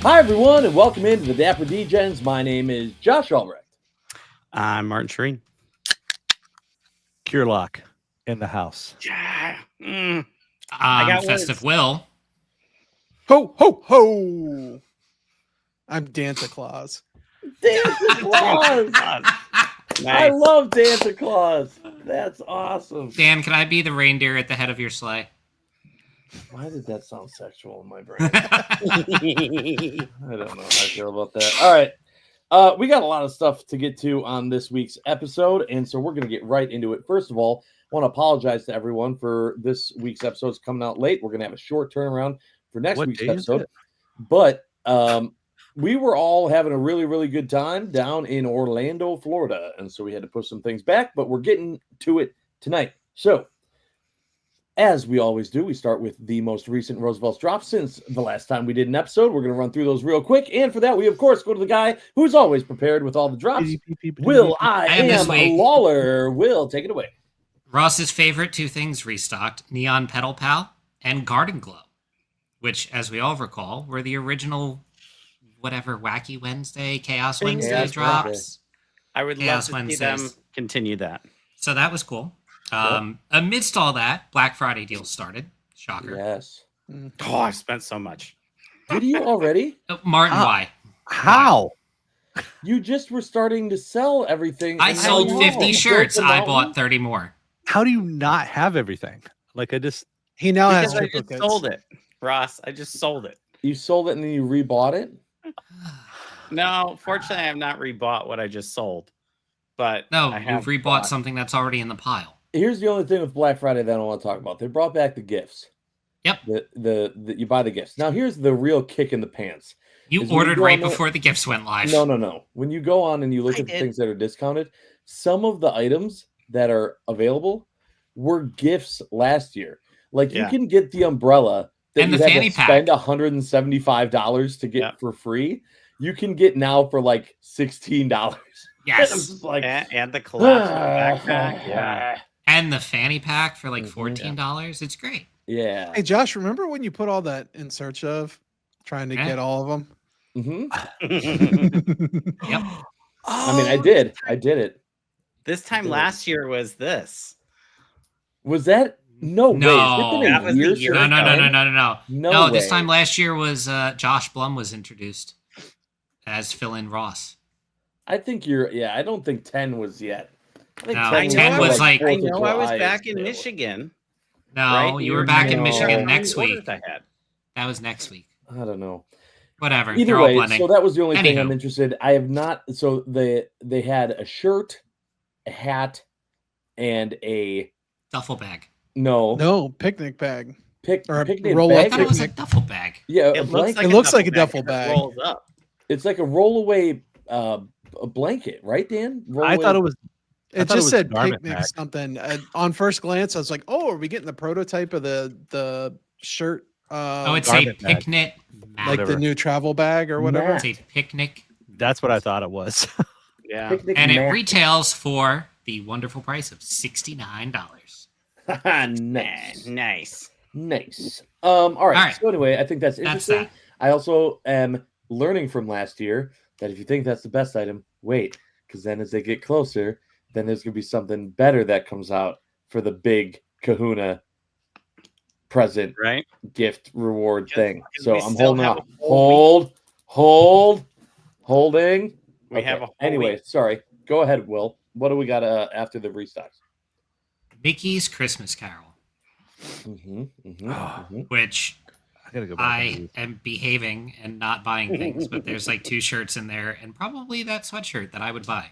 Hi, everyone, and welcome into the Dapper Degens. My name is Josh Albrecht. I'm Martin Shereen. Curelock in the house. Yeah. I got Festive words. Will. Ho, ho, ho. I'm Santa Claus. Santa Claus! I Nice. love Santa Claus. That's awesome. Dan, can I be the reindeer at the head of your sleigh? Why did that sound sexual in my brain? I don't know how I feel about that. All right. We got a lot of stuff to get to on this week's episode, and so we're going to get right into it. First of all, I want to apologize to everyone for this week's episode coming out late. We're going to have a short turnaround for next week's episode. But we were all having a really, really good time down in Orlando, Florida, and so we had to push some things back, but we're getting to it tonight. So, as we always do, we start with the most recent Roosevelt's drop since the last time we did an episode. We're going to run through those real quick. And for that, we, of course, go to the guy who's always prepared with all the drops. Will I am Lawler. Will, take it away. Ross's favorite two things restocked, Neon Petal Pal and Garden Glow, which, as we all recall, were the original whatever Wacky Wednesday, Chaos Wednesday Chaos drops. Wednesday. I would Chaos love to see them Wednesdays. continue that. So that was cool. Amidst all that, Black Friday deals started. Shocker. Yes. Oh, I've spent so much. Did you already? Martin, why? How? You just were starting to sell everything. I and sold now 50 you shirts. built the I mountain? bought 30 more. How do you not have everything? Like He now has Because I just triplicates. sold it, Ross. I just sold it. You sold it and then you rebought it? No, fortunately, I have not rebought what I just sold. But No, I you've have rebought bought. something that's already in the pile. Here's the only thing with Black Friday that I don't want to talk about. They brought back the gifts. Yep. The you buy the gifts. Now here's the real kick in the pants. You Is when you ordered go right on the- before the gifts went live. No. When you go on and you look I at the did. things that are discounted, some of the items that are available were gifts last year. Like you Yeah. can get the umbrella that And you the had fanny to pack. spend $175 to get Yeah. for free. You can get now for like $16. Yes. I'm just like, And the collapsible backpack. Yeah. And the fanny pack for like Mhm. $14. It's great. yeah. Hey, Josh, remember when you put all that in search of, trying to Yeah. get all of them? hmm Yep. I mean, I did it. This time Yeah. last year was this. Was that no way? No. It's been a That was the year year since No. then? No No, this way. time last year was Josh Blum was introduced as fill-in Ross. I think you're. Yeah, I don't think 10 was yet. I think No, 10 was like- I 4th of know I was July back is in available. Michigan. No, right? you were back in No. Michigan How next Orders week. I had. That was next week. I don't know. Whatever. Either They're all way, blending. so that was the only thing I'm Anywho. interested. I have not. So they had a shirt, a hat, and a Duffel bag. No, picnic bag. picnic roll-up I bag. thought it was a picnic. duffel bag. Yeah, a It looks blanket. like It looks like a duffel that bag. rolls up. It's like a rollaway a blanket, right, Dan? I thought it was. I It thought it just was said garment picnic bag. something. On first glance, I was like, "Oh, are we getting the prototype of the shirt? Oh, it's a garment bag. picnic. like whatever. the new travel bag or whatever." Matt. It's a picnic. That's what I thought it was. Yeah. Picnic And it mat. retails for the wonderful price of $69. Nice. Nice. Nice. All right. right. So anyway, I think that's That's interesting. that. I also am learning from last year that if you think that's the best item, wait, because then as they get closer, then there's gonna be something better that comes out for the big Kahuna present Right? gift reward Yes, thing. because So we I'm still holding have out. a whole Holding. We have a whole Anyway, week. sorry. Go ahead, Will. What do we got after the restocks? Mickey's Christmas Carol, which I gotta go back. and I read. am behaving and not buying things, but there's like 2 shirts in there and probably that sweatshirt that I would buy.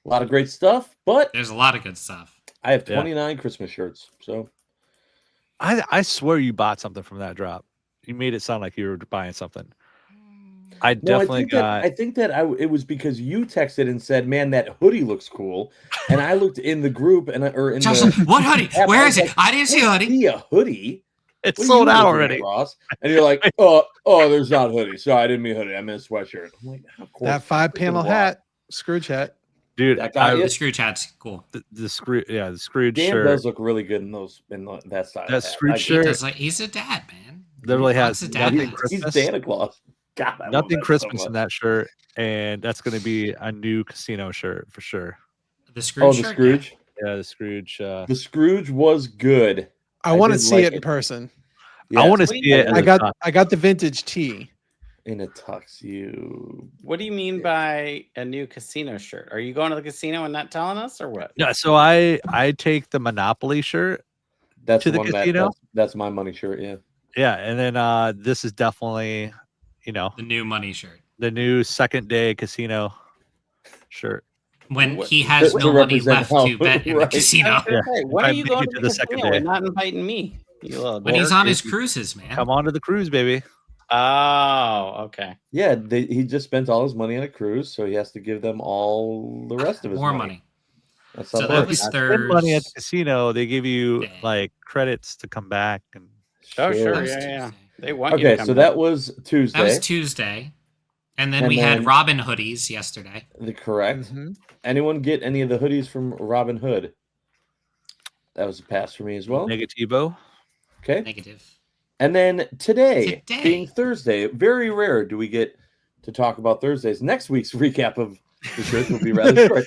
A lot of great stuff, but There's a lot of good stuff. I have Yeah. 29 Christmas shirts. So I swear you bought something from that drop. You made it sound like you were buying something. I no, definitely I think that it was because you texted and said, "Man, that hoodie looks cool," and I looked in the group or in Josh, the what hoodie? app, Where I is was it? I didn't see a hoodie. see a hoodie. it's What are sold you out looking at, already. Ross? And you're like, oh, there's not a hoodie. Sorry, I didn't mean hoodie. I meant a sweatshirt. I'm like, of course. That 5-panel Freaking hat, Scrooge hat. Dude, That guy I- The screw chat's cool. the Scrooge Dan shirt. does look really good in that style. That hat. Scrooge I- He shirt. does, like, he's a dad, man. Literally has Box of nothing Degens. He's Christmas, Santa Claus. God, I love nothing that so Christmas in much. that shirt, and that's going to be a new casino shirt for sure. The Oh, Scrooge the shirt? Scrooge. Yeah, the Scrooge. The Scrooge was good. I want to did see like it in person. I Yes, want to What do see you- it. As I a got tux. I got the vintage tee. in a tux. You. What do you mean by a new casino shirt? Are you going to the casino and not telling us, or what? Yeah, so I take the Monopoly shirt. That's To the the one casino? that's my money shirt. Yeah. Yeah, and then this is definitely, The new money shirt. the new second day casino shirt. When What- he has to no money represent left how- to bet in the right. I casino. was gonna say, when I are you made going it to to the the second casino day. and not inviting me? You little When he's dork. on his cruises, man. Come on to the cruise, baby. Oh, okay. Yeah, he just spent all his money on a cruise, so he has to give them all the rest of his More money. money. That's So how that works. was Spend money at the Thursday. casino. They give you like credits to come back, and Oh, sure. That was Yeah, yeah. Tuesday. They want you to Okay, come so back. that was Tuesday. That was Tuesday. And then And we then- had Robin hoodies yesterday. the correct. Mhm. Anyone get any of the hoodies from Robin Hood? That was a pass for me as well. Negativo. Okay. Negative. And then today, Today. being Thursday, very rare do we get to talk about Thursdays. Next week's recap of the shirts will be rather short.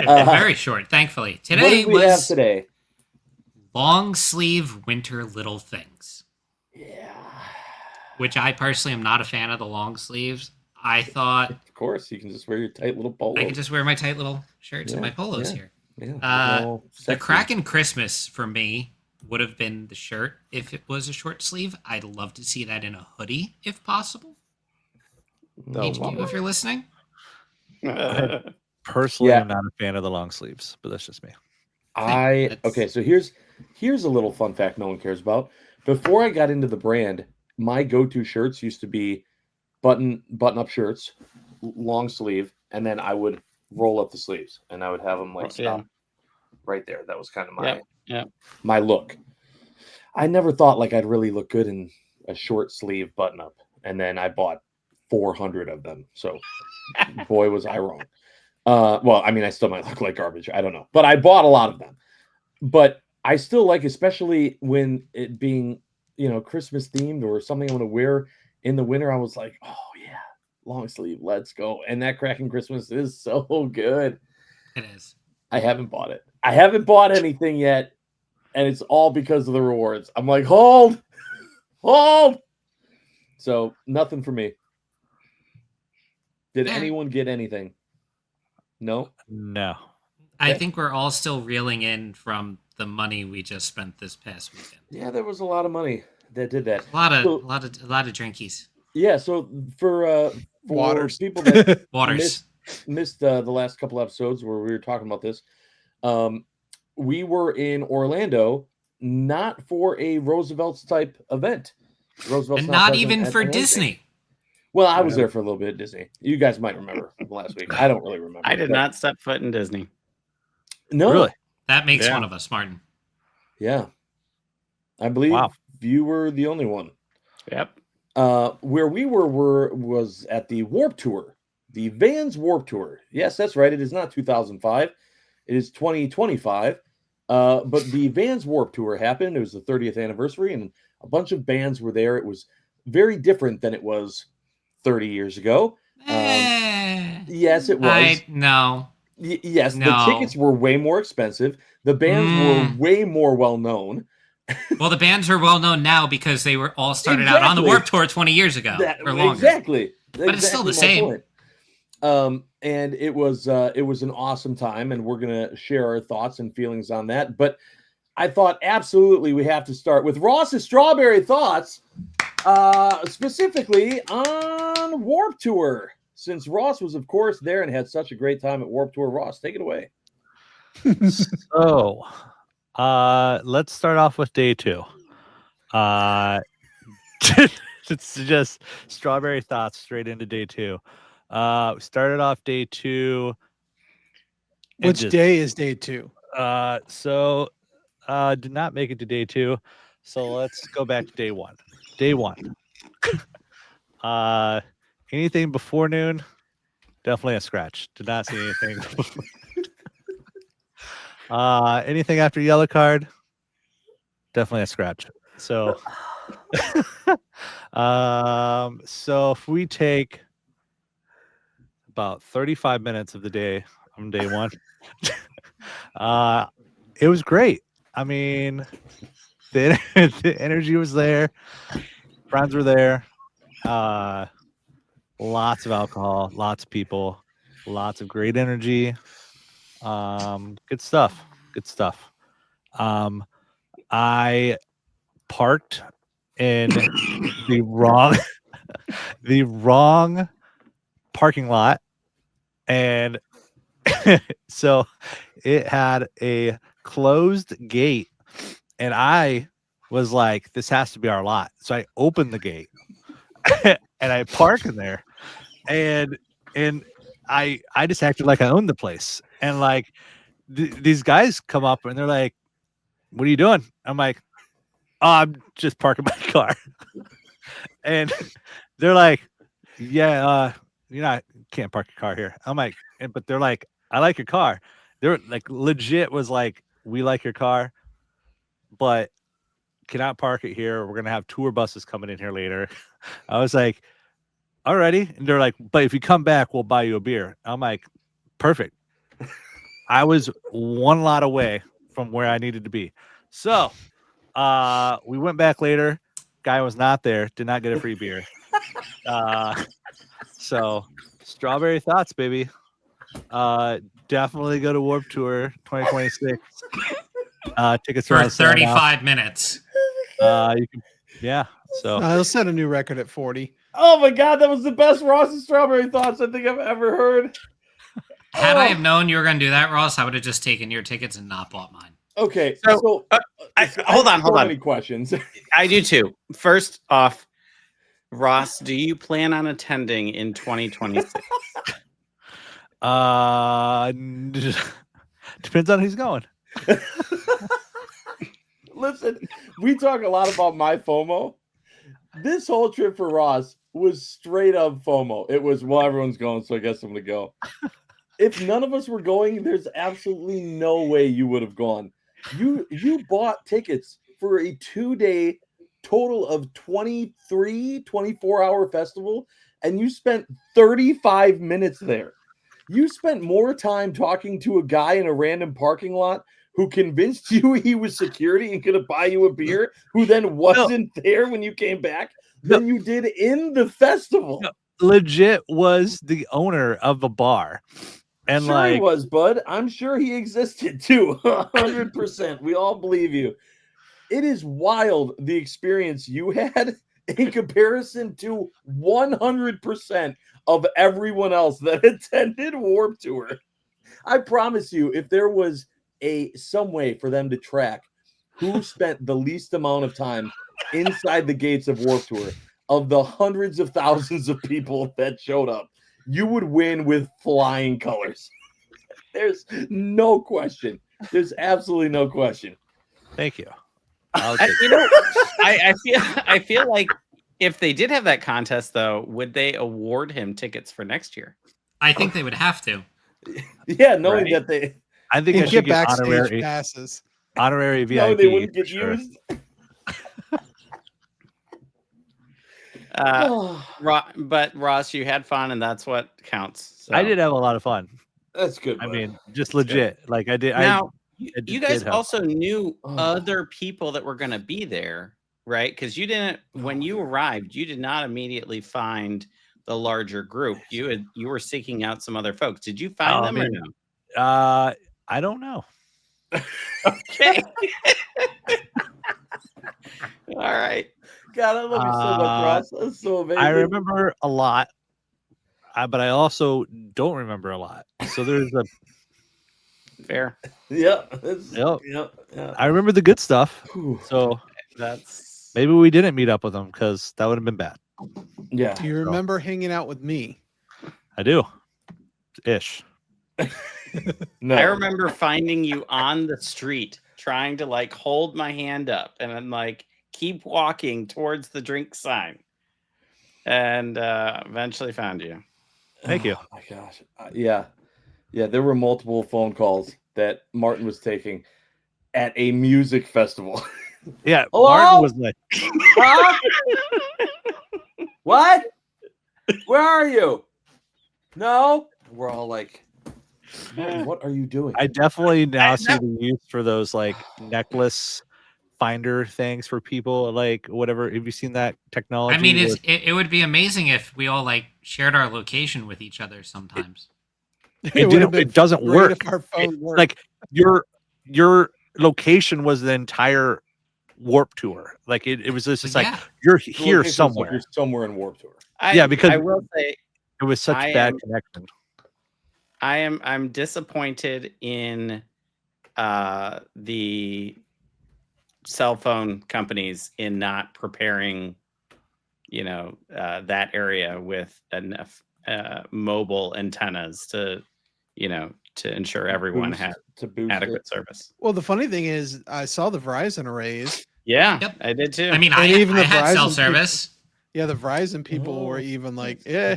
Very short, thankfully. What Today did we have was today? long sleeve winter little things, Yeah. which I personally am not a fan of the long sleeves. I thought Of course, you can just wear your tight little polo. I could just wear my tight little shirts and Yeah, my polos yeah. here. Yeah, The sexy. Kraken Christmas for me would have been the shirt if it was a short sleeve. I'd love to see that in a hoodie if possible. No, HQ, mama. if you're listening. Personally, Yeah. I'm not a fan of the long sleeves, but that's just me. That's- Okay, so here's a little fun fact no one cares about. Before I got into the brand, my go-to shirts used to be button up shirts, long sleeve, and then I would roll up the sleeves and I would have them like Yeah. stop right there. That was kind of my Yep. my look. I never thought like I'd really look good in a short sleeve button up, and then I bought 400 of them. So boy was I wrong. Well, I mean, I still might look like garbage. I don't know, but I bought a lot of them. But I still like, especially when it being, Christmas themed or something I'm going to wear in the winter. I was like, oh yeah, long sleeve, let's go. And that Kraken Christmas is so good. It is. I haven't bought it. I haven't bought anything yet, and it's all because of the rewards. I'm like, hold. So nothing for me. Did Yeah. anyone get anything? No. No. I Okay. think we're all still reeling in from the money we just spent this past weekend. Yeah, there was a lot of money that did that. A lot So- of drinkies. Yeah, so for Waters. people that Waters. missed the last couple episodes where we were talking about this, we were in Orlando, not for a Roosevelt's type event. Roosevelt's And not present even at for anything. Disney. Well, I was there for a little bit at Disney. You guys might remember from last week. I don't really remember. I did but- not step foot in Disney. No. Really? That makes Yeah. one of us, Martin. Yeah. I believe Wow. you were the only one. Yep. Where we was at the Warp Tour, the Vans Warp Tour. Yes, that's right. It is not 2005. It is 2025. But the Vans Warp Tour happened. It was the 30th anniversary, and a bunch of bands were there. It was very different than it was 30 years ago. Yes, it was. No. Yes, the No. tickets were way more expensive. The bands were way more well known. Well, the bands are well known now because they were all started out on the Exactly. Warp Tour 20 years ago or longer. Exactly. But it's still the Exactly my same. point. And it was an awesome time, and we're gonna share our thoughts and feelings on that. But I thought absolutely we have to start with Ross's strawberry thoughts, specifically on Warp Tour. Since Ross was, of course, there and had such a great time at Warp Tour. Ross, take it away. So, let's start off with day 2. It's just strawberry thoughts straight into day 2. We started off day 2. and Which just- day is day 2? So did not make it to day 2. So let's go back to day 1. Day 1. Anything before noon? Definitely a scratch. Did not see anything. Anything after yellow card? Definitely a scratch. So So if we take about 35 minutes of the day on day one, it was great. I mean, the energy was there. Friends were there. Lots of alcohol, lots of people, lots of great energy. Good stuff. Good stuff. I parked in the wrong the wrong parking lot, and so it had a closed gate, and I was like, this has to be our lot. So I opened the gate and I park in there, and I just acted like I owned the place. And like these guys come up and they're like, what are you doing? I'm like, oh, I'm just parking my car. And they're like, yeah, you can't park your car here. I'm like, but they're like, I like your car. They're like, legit was like, we like your car, but cannot park it here. We're gonna have tour buses coming in here later. I was like, alrighty. And they're like, but if you come back, we'll buy you a beer. I'm like, perfect. I was one lot away from where I needed to be. So we went back later. Guy was not there, did not get a free beer. So strawberry thoughts, baby. Definitely go to Warp Tour 2026. Tickets are For on sale now. 35 minutes. You can, yeah. So He'll set a new record at 40. Oh my god, that was the best Ross and Strawberry Thoughts I think I've ever heard. Had I have known you were going to do that, Ross, I would have just taken your tickets and not bought mine. Okay, So, hold on. So many questions. I do too. First off, Ross, do you plan on attending in 2026? depends on who's going. Listen, we talk a lot about my FOMO. This whole trip for Ross was straight up FOMO. It was, well, everyone's going, so I guess I'm going to go. If none of us were going, there's absolutely no way you would have gone. You bought tickets for a 2-day total of 24-hour festival, and you spent 35 minutes there. You spent more time talking to a guy in a random parking lot who convinced you he was security and could buy you a beer, who then wasn't there when you came back, than you did in the festival. Legit was the owner of a bar. And sure like, he was, bud. I'm sure he existed too. 100%. We all believe you. It is wild the experience you had in comparison to 100% of everyone else that attended Warp Tour. I promise you, if there was some way for them to track who spent the least amount of time inside the gates of Warp Tour of the hundreds of thousands of people that showed up, you would win with flying colors. There's no question. There's absolutely no question. thank you. I feel like if they did have that contest, though, would they award him tickets for next year? I think they would have to. Yeah, knowing Right. that they I think I Get should get backstage passes. honorary VIP. no, they wouldn't for get sure. used. But Ross, you had fun, and that's what counts. So. I did have a lot of fun. That's good. I bud. mean, just legit. Like I did. Now, I you guys did have also knew Oh. other people that were going to be there, right? Because you didn't, when you arrived, you did not immediately find the larger group. You were seeking out some other folks. Did you find them or man. no? I don't know. Okay. All right. God, I love you so much, Ross. That's so amazing. I remember a lot, but I also don't remember a lot. So there's a. Fair. Yeah. Yep. Yeah. I remember the good stuff. Whew. So That's maybe we didn't meet up with them because that would have been bad. Yeah. Do you remember hanging out with me? I do. Ish. No. I remember finding you on the street trying to like hold my hand up and then like keep walking towards the drink sign and eventually found you. Thank you. Oh my gosh. Yeah. There were multiple phone calls that Martin was taking at a music festival. Yeah, Hello? Martin was like, Huh? What? Where are you? No. We're all like, Martin, what are you doing? I definitely now see that- the use for those like necklace finder things for people, like whatever. Have you seen that technology? I mean, where- it would be amazing if we all like shared our location with each other sometimes. it doesn't great work. if our phone worked. Like your location was the entire Warp Tour. Like it was just But like yeah, you're The here location was like somewhere. you're somewhere in Warp Tour. Yeah, because I will say it was such I bad am- connection. I'm disappointed in the cell phone companies in not preparing, that area with enough mobile antennas to ensure everyone Boost- had to boost adequate it. service. Well, the funny thing is, I saw the Verizon arrays. Yeah, Yep. I did too. I mean, And even I the had cell Verizon service. Yeah, the Verizon people were Oh. even like, yeah.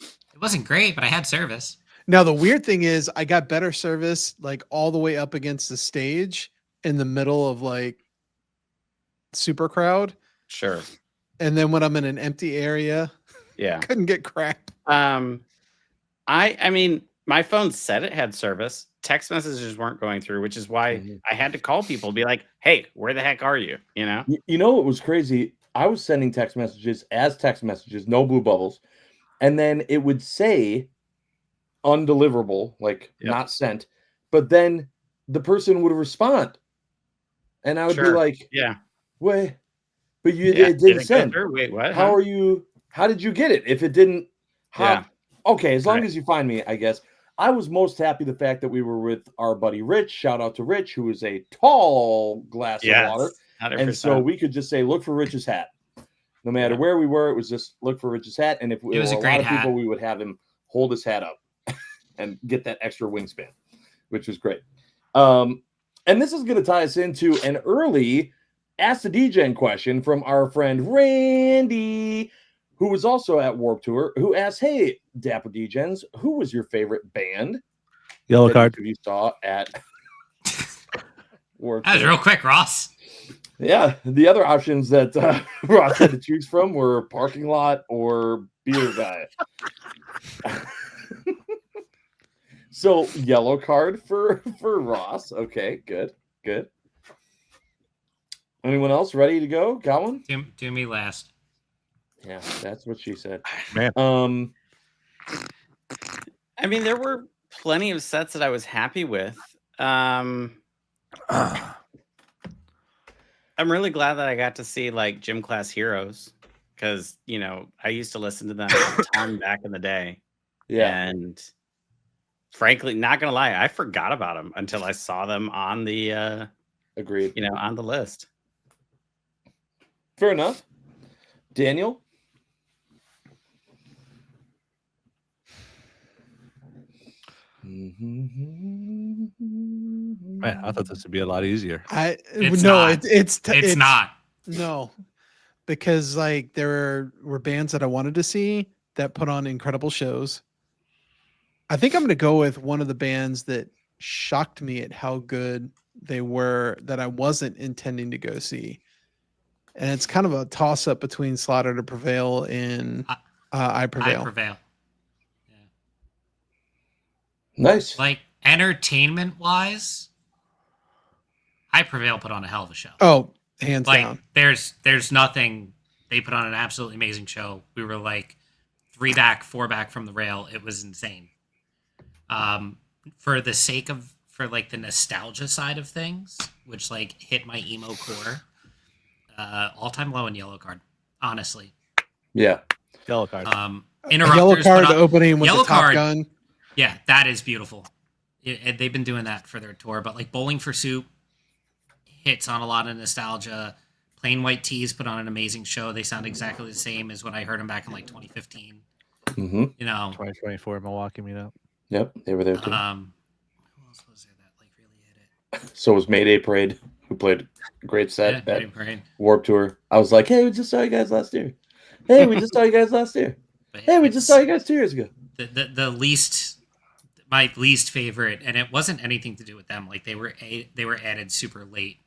It wasn't great, but I had service. Now the weird thing is, I got better service like all the way up against the stage in the middle of like super crowd, Sure. and then when I'm in an empty area, Yeah. couldn't get crap. I mean, my phone said it had service. Text messages weren't going through, which is why Mhm. I had to call people, be like, "Hey, where the heck are you?" You know? You know what was crazy? I was sending text messages as text messages, no blue bubbles, and then it would say undeliverable, like Yep. not sent, but then the person would respond, and I would be Sure. like, Yeah. "Wait, but you Yeah. it didn't go send. through? Wait, what? How Huh? are you? How did you get it? If it didn't, how? Yeah. Okay, as long Right. as you find me, I guess." I was most happy the fact that we were with our buddy Rich. Shout out to Rich, who is a tall glass of water. Yes. 100%. And so we could just say, look for Rich's hat. No matter Yeah. where we were, it was just look for Rich's hat. And if there was were a a great lot of hat. people, we would have him hold his hat up and get that extra wingspan, which was great. And this is going to tie us into an early Ask the Degen question from our friend Randy, who was also at Warp Tour, who asked, hey, Dapper Degens, who was your favorite band Yellow that card. each of you saw at Warp That was Tour? real quick, Ross. Yeah, the other options that Ross had to choose from were parking lot or beer guy. So yellow card for Ross. Okay, good. Anyone else ready to go? Got one? Do me last. Yeah, that's what she said. Man. I mean, there were plenty of sets that I was happy with. I'm really glad that I got to see like Gym Class Heroes because I used to listen to them a ton back in the day. Yeah, And frankly, not gonna lie, I forgot about them until I saw them on the agreed. on the list. Fair enough. Daniel? Man, I thought this would be a lot easier. It's no, not. it's Not. No, because like there were bands that I wanted to see that put on incredible shows. I think I'm going to go with one of the bands that shocked me at how good they were that I wasn't intending to go see. And it's kind of a toss up between Slaughter to Prevail and I Prevail. I prevail. Nice. Like entertainment wise, I prevail put on a hell of a show. Oh, hands Like down. there's nothing. They put on an absolutely amazing show. We were like 3 back, 4 back from the rail. It was insane. For the sake of like the nostalgia side of things, which like hit my emo core, all time low in yellow card. Honestly, Yeah. Yellow card. Yellow Interrupters Card put on- opening with Yellow the Top Card. Gun. Yeah, that is beautiful. They've been doing that for their tour, but like Bowling for Soup hits on a lot of nostalgia. Plain White Tees put on an amazing show. They sound exactly the same as when I heard them back in like 2015. Mm-hmm. 2024 Milwaukee meetup. Yep, they were there too. Who else was there that like really hit it? So was Mayday Parade, who played a great set Yeah, at Mayday Parade. Warp Tour. I was like, hey, we just saw you guys last year. Hey, we just saw you guys last year. But Hey, we it's just saw you guys 2 years ago. the least, my least favorite, and it wasn't anything to do with them. Like they were added super late,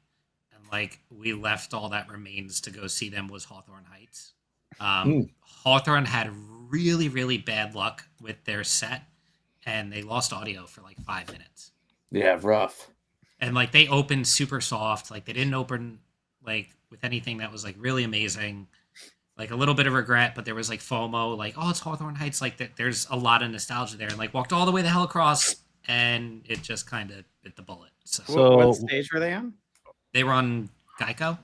and like we left all that remains to go see them was Hawthorne Heights. Mm. Hawthorne had really, really bad luck with their set, and they lost audio for like 5 minutes. Yeah, rough. And like they opened super soft, like they didn't open like with anything that was like really amazing. Like a little bit of regret, but there was like FOMO, like, oh, it's Hawthorne Heights, like that. There's a lot of nostalgia there, and like walked all the way the hell across, and it just kind of bit the bullet. So What stage were they on? they were on Geico.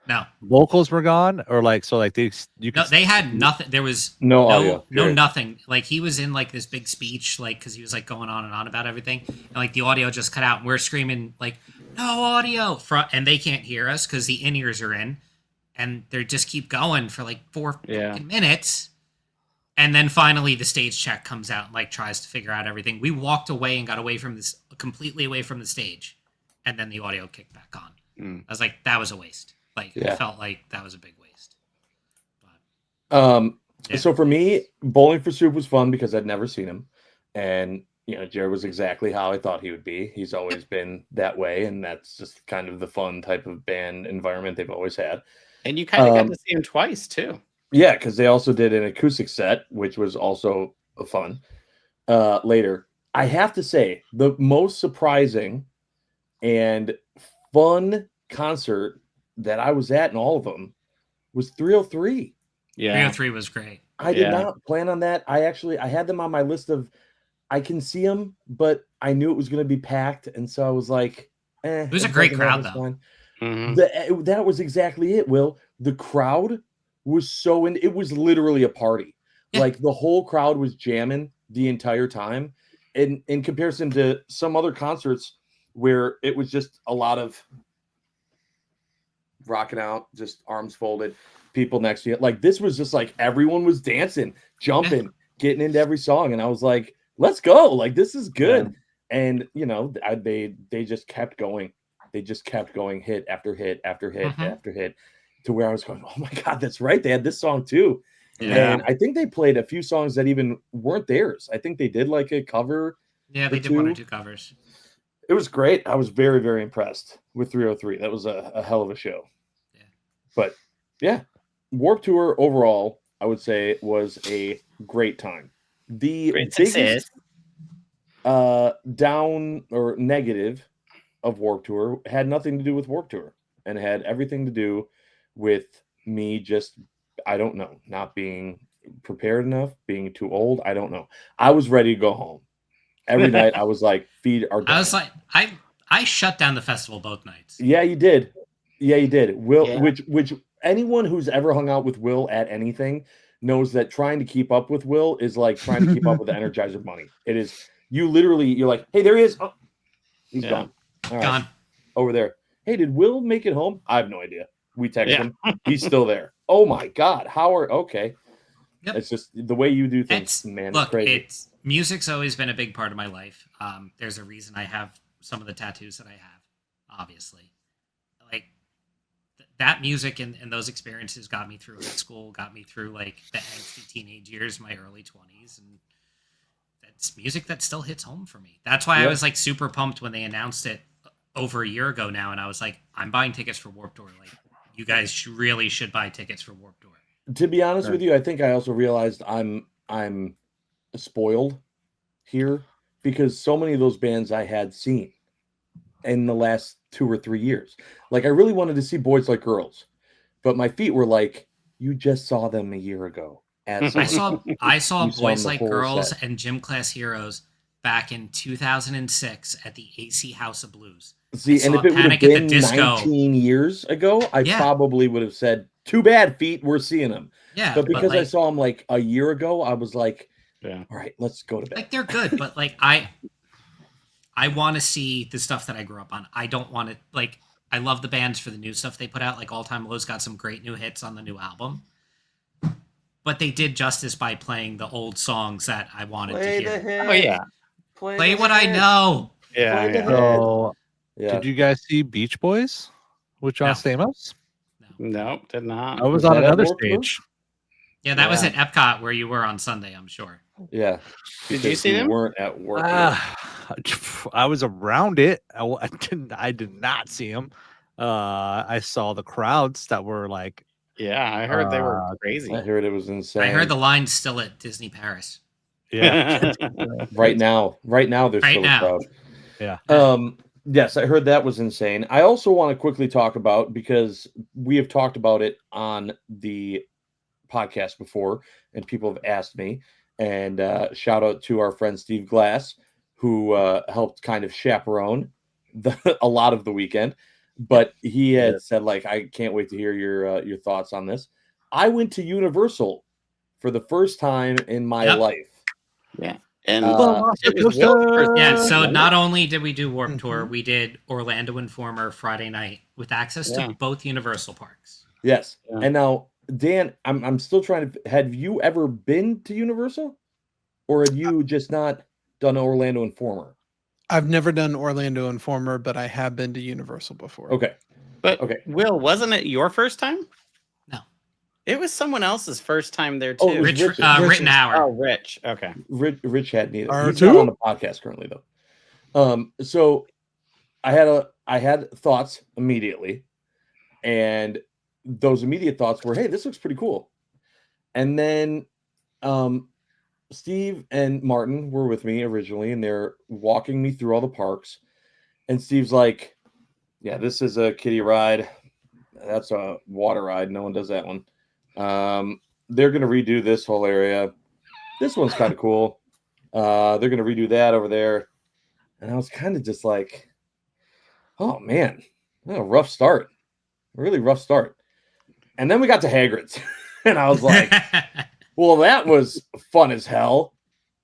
No, vocals were gone, or like so, like you no, could. they had nothing. There was No audio, no period. nothing. Like he was in like this big speech, like because he was like going on and on about everything, and like the audio just cut out, and we're screaming like, no audio, and they can't hear us because the in ears are in. And they just keep going for like 4 fucking minutes. And then finally the stage check comes out and like tries to figure out everything. We walked away and got away from this completely away from the stage. And then the audio kicked back on. I was like, that was a waste. Like it felt like that was a big waste. But, yeah. So for me, Bowling for Soup was fun because I'd never seen him. And you know, Jared was exactly how I thought he would be. He's always been that way, and that's just kind of the fun type of band environment they've always had. And you kind of got to see him twice too. Yeah, because they also did an acoustic set, which was also fun. Later, I have to say, the most surprising and fun concert that I was at in all of them was 303. Yeah, 303 was great. I did not plan on that. I had them on my list of I can see them, but I knew it was going to be packed, and so I was like, it was a great crowd, though. Mm-hmm. That was exactly it, Will. The crowd was so it was literally a party. Yeah. Like the whole crowd was jamming the entire time. And in comparison to some other concerts where it was just a lot of rocking out, just arms folded, people next to you. Like this was just like everyone was dancing, jumping, getting into every song. And I was like, let's go. Like this is good. Yeah. And you know, they just kept going. They just kept going hit after hit after hit after hit to where I was going, oh my God, that's right. They had this song too. Yeah. And I think they played a few songs that even weren't theirs. I think they did like a cover. Yeah, they did 1 or 2 covers. It was great. I was very, very impressed with 303. That was a hell of a show. Yeah. But yeah, Warped Tour overall, I would say was a great time. The biggest down or negative of Warped Tour had nothing to do with Warped Tour and had everything to do with me just, I don't know, not being prepared enough, being too old. I don't know. I was ready to go home. Every night I was like, feed our dogs. I was like, I shut down the festival both nights. Yeah, you did. Yeah, you did. Will, which anyone who's ever hung out with Will at anything knows that trying to keep up with Will is like trying to keep up with the Energizer Bunny. It is, you're like, hey, there he is. Oh, he's gone. All right. Gone. Over there. Hey, did Will make it home? I have no idea. We text him. He's still there. Oh my God. Okay. Yep. It's just the way you do things, man. Look, it's crazy. Music's always been a big part of my life. There's a reason I have some of the tattoos that I have, obviously. Like that music and those experiences got me through high school, got me through like the angsty teenage years, my early 20s, and that's music that still hits home for me. That's why I was like super pumped when they announced it over a year ago now, and I was like, I'm buying tickets for Warped Tour. Like, you guys really should buy tickets for Warped Tour. To be honest with you, I think I also realized I'm spoiled here because so many of those bands I had seen in the last 2 or 3 years. Like I really wanted to see Boys Like Girls, but my feet were like, you just saw them a year ago. I saw Boys Like Girls and Gym Class Heroes back in 2006 at the AC House of Blues. See, and if it would have been 19 years ago, I probably would have said, too bad, feet, we're seeing them. Yeah, but because I saw them like a year ago, I was like, all right, let's go to bed. Like they're good, but like I want to see the stuff that I grew up on. I don't want to like. I love the bands for the new stuff they put out. Like All Time Low's got some great new hits on the new album, but they did justice by playing the old songs that I wanted to hear. Oh yeah, play what I know. Yeah. So, did you guys see Beach Boys with John Stamos? No, did not. I was on another stage. Yeah, that was at Epcot where you were on Sunday, I'm sure. Yeah. Did you see them? Weren't at work. I was around it. I did not see him. I saw the crowds that were like, Yeah, I heard they were I crazy. heard it was insane. I heard the line's still at Disney Paris. yeah, right now there's Right still a now. crowd. yeah. Yes, I heard that was insane. I also want to quickly talk about, because we have talked about it on the podcast before, and people have asked me. And shout out to our friend Steve Glass, who helped kind of chaperone a lot of the weekend. But he had said, like, I can't wait to hear your thoughts on this. I went to Universal for the first time in my Yep. life. Yeah. And It was Will's first Yeah, time, so wasn't not it? only did we do Warp Mhm. Tour, we did Orlando Informer Friday night with access Yeah. to both Universal parks. Yes. Yeah. And now, Dan, I'm still trying to. Have you ever been to Universal, or have you just not done Orlando Informer? I've never done Orlando Informer, but I have been to Universal before. Okay. But Okay. Will, wasn't it your first time? No. It was someone else's first time there Oh, it too. was Rich, Rich's. Written Hour. Oh, Rich. Okay. Rich had neither. R2? He's not on the podcast currently, though. So I had thoughts immediately, and those immediate thoughts were, "Hey, this looks pretty cool." And then, Steve and Martin were with me originally, and they're walking me through all the parks. And Steve's like, "Yeah, this is a kiddie ride. That's a water ride. No one does that one. They're gonna redo this whole area. This one's kind of cool. They're gonna redo that over there." And I was kind of just like, "Oh man, a rough start. Really rough start." And then we got to Hagrid's, and I was like, "Well, that was fun as hell."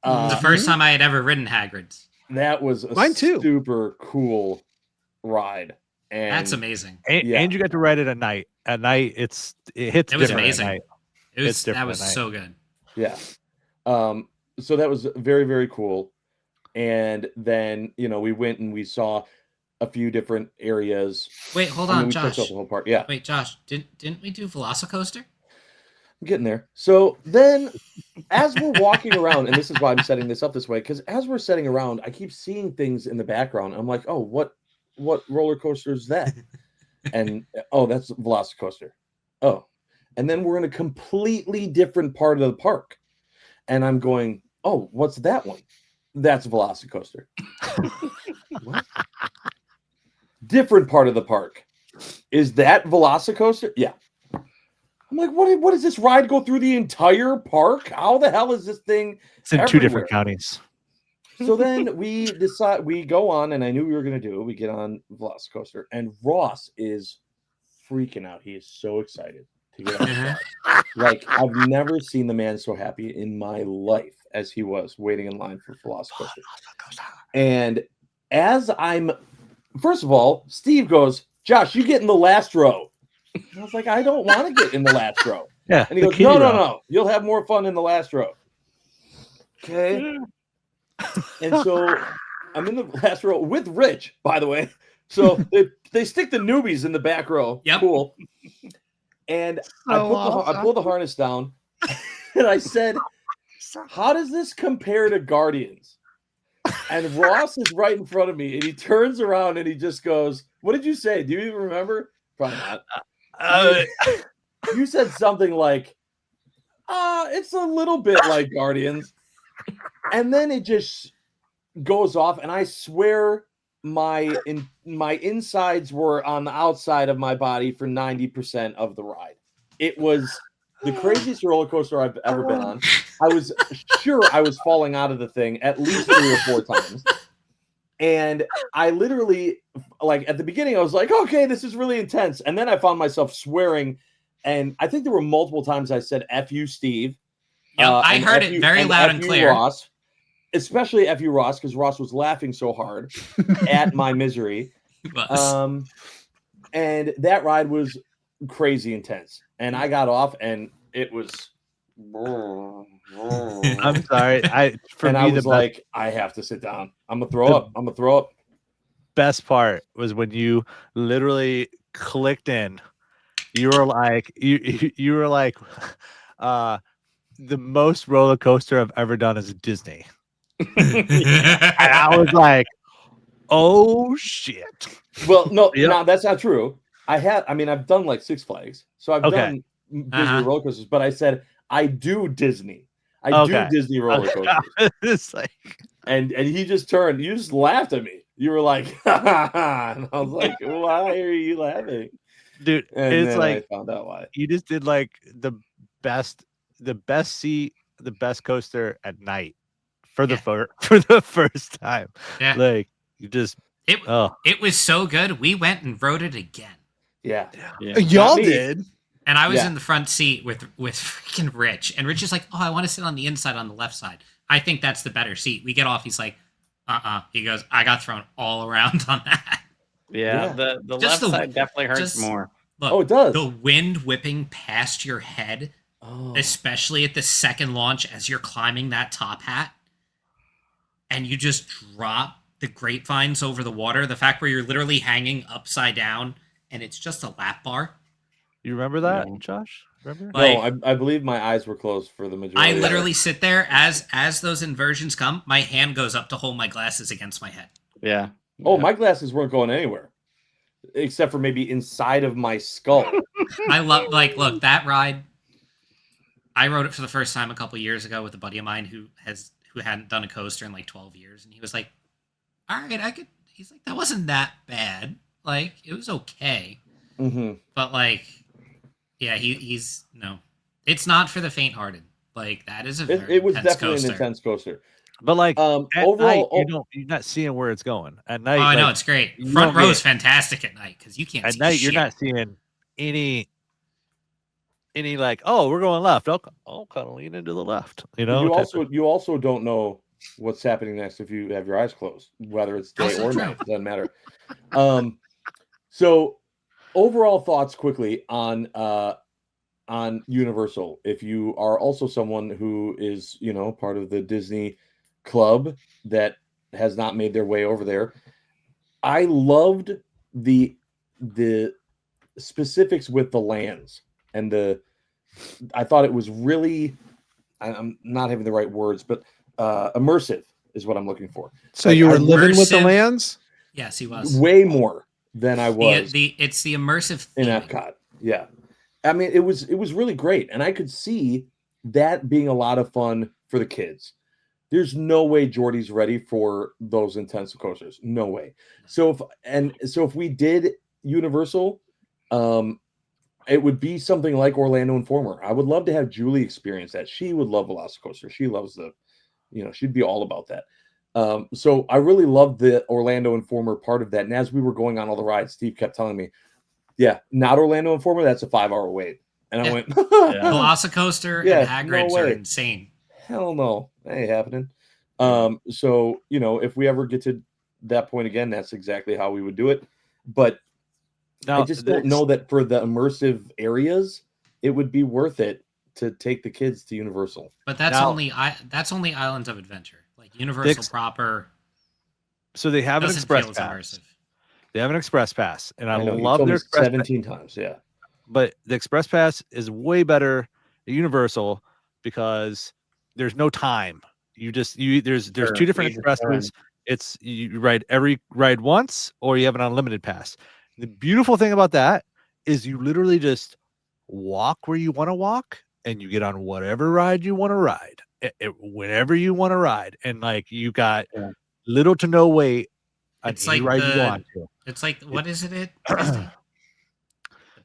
The first time I had ever ridden Hagrid's. That was a Mine too. super cool ride. And That's amazing. And, Yeah. and you got to ride it at night. At night, it hits It was different amazing. at night. It was It's different that was at night. so good. Yeah. So that was very, very cool. And then, we went and we saw a few different areas. Wait, hold I mean, on, we checked Josh. out the whole park. Yeah, Wait, Josh, didn't we do Velocicoaster? I'm getting there. So then, as we're walking around, and this is why I'm setting this up this way, because as we're setting around, I keep seeing things in the background. I'm like, "Oh, what roller coaster is that?" And oh, that's Velocicoaster. Oh, and then we're in a completely different part of the park, and I'm going, "Oh, what's that one?" That's Velocicoaster. What? Different part of the park. Is that Velocicoaster? Yeah. I'm like, what does this ride go through the entire park? How the hell is this thing? It's in two Everywhere. different counties. So then we decide, we go on, and I knew we were going to do it. We get on Velocicoaster, and Ross is freaking out. He is so excited to get on the ride. Like, I've never seen the man so happy in my life as he was waiting in line for Velocicoaster. And as first of all, Steve goes, "Josh, you get in the last row." And I was like, "I don't want to get in the last row." Yeah. And he the goes, kiddie "No, row. you'll have more fun in the last row." Okay. And so I'm in the last row with Rich, by the way. So they stick the newbies in the back row. Yep. Cool. And I pulled the harness down, and I said, "How does this compare to Guardians?" And Ross is right in front of me, and he turns around and he just goes, "What did you say? Do you even remember?" Probably not. You said something like, "It's a little bit like Guardians." And then it just goes off, and I swear my insides were on the outside of my body for 90% of the ride. It was the craziest roller coaster I've ever been on. I was sure I was falling out of the thing at least 3 or 4 times. And I literally, like, at the beginning, I was like, "Okay, this is really intense." And then I found myself swearing. And I think there were multiple times I said, "F you, Steve." Yep, I and heard F it you- very loud F and you, clear. Ross. Especially F you, Ross, because Ross was laughing so hard at my misery. It was. And that ride was crazy intense. And I got off, and it was. I'm sorry. I was like, I have to sit down. I'm gonna throw up. Best part was when you literally clicked in. You were like, you were like, the most roller coaster I've ever done is Disney. And I was like, Oh shit. Well, no, Yep. no, that's not true. I've done like Six Flags, so I've Okay. done Disney Uh-huh. roller coasters, but I said I do Disney. I Okay. do Disney roller coasters. It's like, And he just turned, you just laughed at me. You were like, and I was like, why are you laughing? dude, And it's then like I found out why. you just did like the best seat, the best coaster at night for the Yeah. for the first time. Yeah. Like you just It was so good. We went and rode it again. Yeah. Yeah. Y'all me. did. And I was Yeah. in the front seat with freaking Rich. And Rich is like, oh, I want to sit on the inside on the left side. I think that's the better seat. We get off. He's like, He goes, I got thrown all around on that. Yeah, Yeah. the Just left the- side definitely hurts just- more. Look, Oh, it does. the wind whipping past your head, Oh. especially at the second launch as you're climbing that top hat, and you just drop the grapevines over the water. The fact where you're literally hanging upside down and it's just a lap bar. you remember that, Yeah. Josh? Remember? Like, No, I believe my eyes were closed for the majority. I of it. literally sit there as those inversions come, my hand goes up to hold my glasses against my head. Yeah. Oh, Yeah. my glasses weren't going anywhere, except for maybe inside of my skull. I love look, that ride. I rode it for the first time a couple years ago with a buddy of mine who hadn't done a coaster in like 12 years, and he was like, "All right, I could." He's like, "That wasn't that bad. Like, it was okay." Mm-hmm. But like, yeah, he's no. It's not for the faint-hearted. Like, that is a very It was intense definitely coaster. an intense coaster. But like at Overall, night, you're not seeing where it's going. At night, Oh, I know like, it's great. you Front don't row is get- fantastic at night because you can't at see night shit. you're not seeing any like, oh, we're going left. I'll kind of lean into the left. You know, you also don't know what's happening next if you have your eyes closed, whether it's day Also or true. night. It doesn't matter. So overall thoughts quickly on Universal. If you are also someone who is, part of the Disney club that has not made their way over there, I loved the specifics with the lands and I thought it was really, I'm not having the right words, but immersive is what I'm looking for. So Like, you were living with the immersive. lands? Yes, he was. Way more than I was It's the immersive in theming. Epcot. Yeah. I mean, it was really great. And I could see that being a lot of fun for the kids. There's no way Jordy's ready for those intensive coasters. No way. So if we did Universal, it would be something like Orlando Informer. I would love to have Julie experience that. She would love Velocicoaster. She loves she'd be all about that. So I really loved the Orlando Informer part of that. And as we were going on all the rides, Steve kept telling me, yeah, not Orlando Informer, that's a 5-hour wait. And I Yeah. went, Velocicoaster Yeah, and Hagrid's no are way. insane. hell no, that ain't happening. So if we ever get to that point again, that's exactly how we would do it. But now, I just don't know that for the immersive areas, it would be worth it to take the kids to Universal. But that's Now- only Islands of Adventure. Like Universal proper So they have an doesn't express feel as pass. immersive. They have an express pass, and I know, you love told their me express 17 times. Yeah. but the express pass is way better at Universal because there's no time. There's Sure, two different you just turn. expresses. It's you ride every ride once, or you have an unlimited pass. The beautiful thing about that is you literally just walk where you want to walk, and you get on whatever ride you want to ride, whenever you want to ride, and like you got Yeah. little to no wait on It's any like ride you the- want to. It's like what is it? Disney?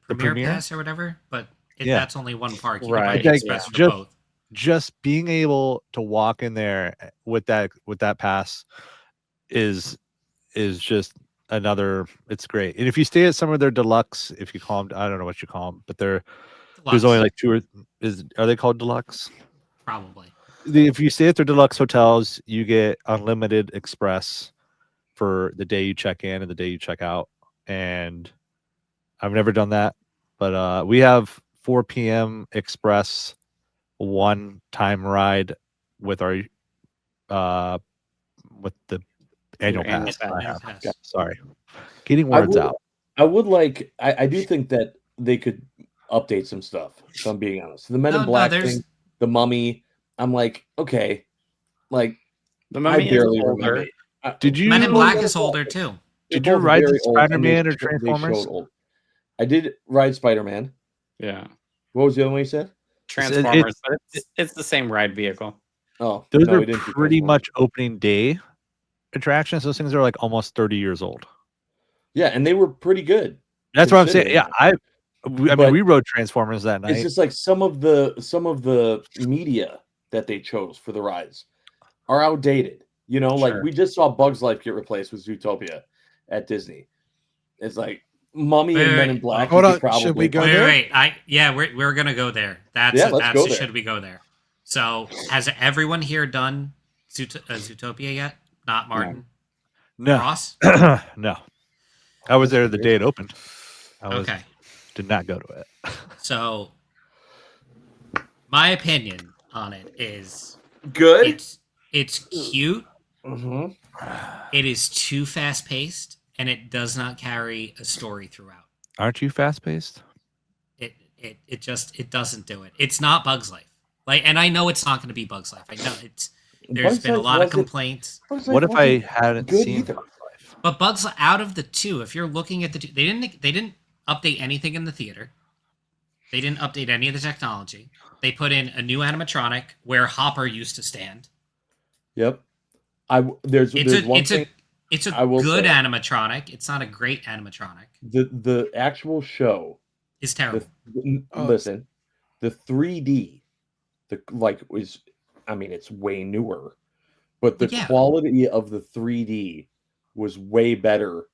The Premier Premier? Pass or whatever, but Yeah. that's only one park. You Right, can buy the like, express for just- both. Just being able to walk in there with that pass is just another. It's great. And if you stay at some of their deluxe, if you call them, I don't know what you call them, but there's Deluxe, only like are they called deluxe? probably. If you stay at their deluxe hotels, you get unlimited express for the day you check in and the day you check out. And I've never done that, but we have 4 p.m. express one-time ride with our with the annual Your annual pass. I Annual have. pass. Yeah, sorry, getting I words would- out. I would like, I do think that they could update some stuff, if I'm being honest. The Men in No, Black there's- thing, the Mummy, I'm like, okay, like, The I Mummy is barely older. remember. Did you- Men in You- Black is older too. They're Did you both ride the very old, and Spider-Man or they Transformers? showed old. I did ride Spider-Man. Yeah. What was the other one you said? Transformers, but it's the same ride vehicle. Oh, Those no, are we didn't do pretty Transformers. much opening day attractions. Those things are like almost 30 years old. Yeah, and they were pretty good. That's what I'm saying. Considering Yeah, that. I mean, But we rode Transformers that night. It's just like some of the media that they chose for the rides are outdated. You know, like Sure. we just saw Bugs Life get replaced with Zootopia at Disney. It's like Mummy Wait, and Men wait. in Black. Hold you on, could should we go Wait, there? wait. We're gonna go there. That's Yeah, let's go a there. should we go there? So has everyone here done Zootopia yet? Not Martin. No, Ross. no. I was there the day it opened. Okay. Did not go to it. So my opinion on it is Good. it's cute. Mm-hmm. It is too fast paced, and it does not carry a story throughout. Aren't you fast paced? It just doesn't do it. It's not Bugs Life. Like, and I know it's not going to be Bugs Life. I know there's Bugs been a Life lot of wasn't- complaints. What if I hadn't good seen either. Bugs Life? But Bugs out of the two, if you're looking at the two, they didn't update anything in the theater. They didn't update any of the technology. They put in a new animatronic where Hopper used to stand. Yep. There's one thing. It's a I will good say. animatronic. It's not a great animatronic. The actual show. It's terrible. Listen, the 3D, it's way newer, but the Yeah. quality of the 3D was way better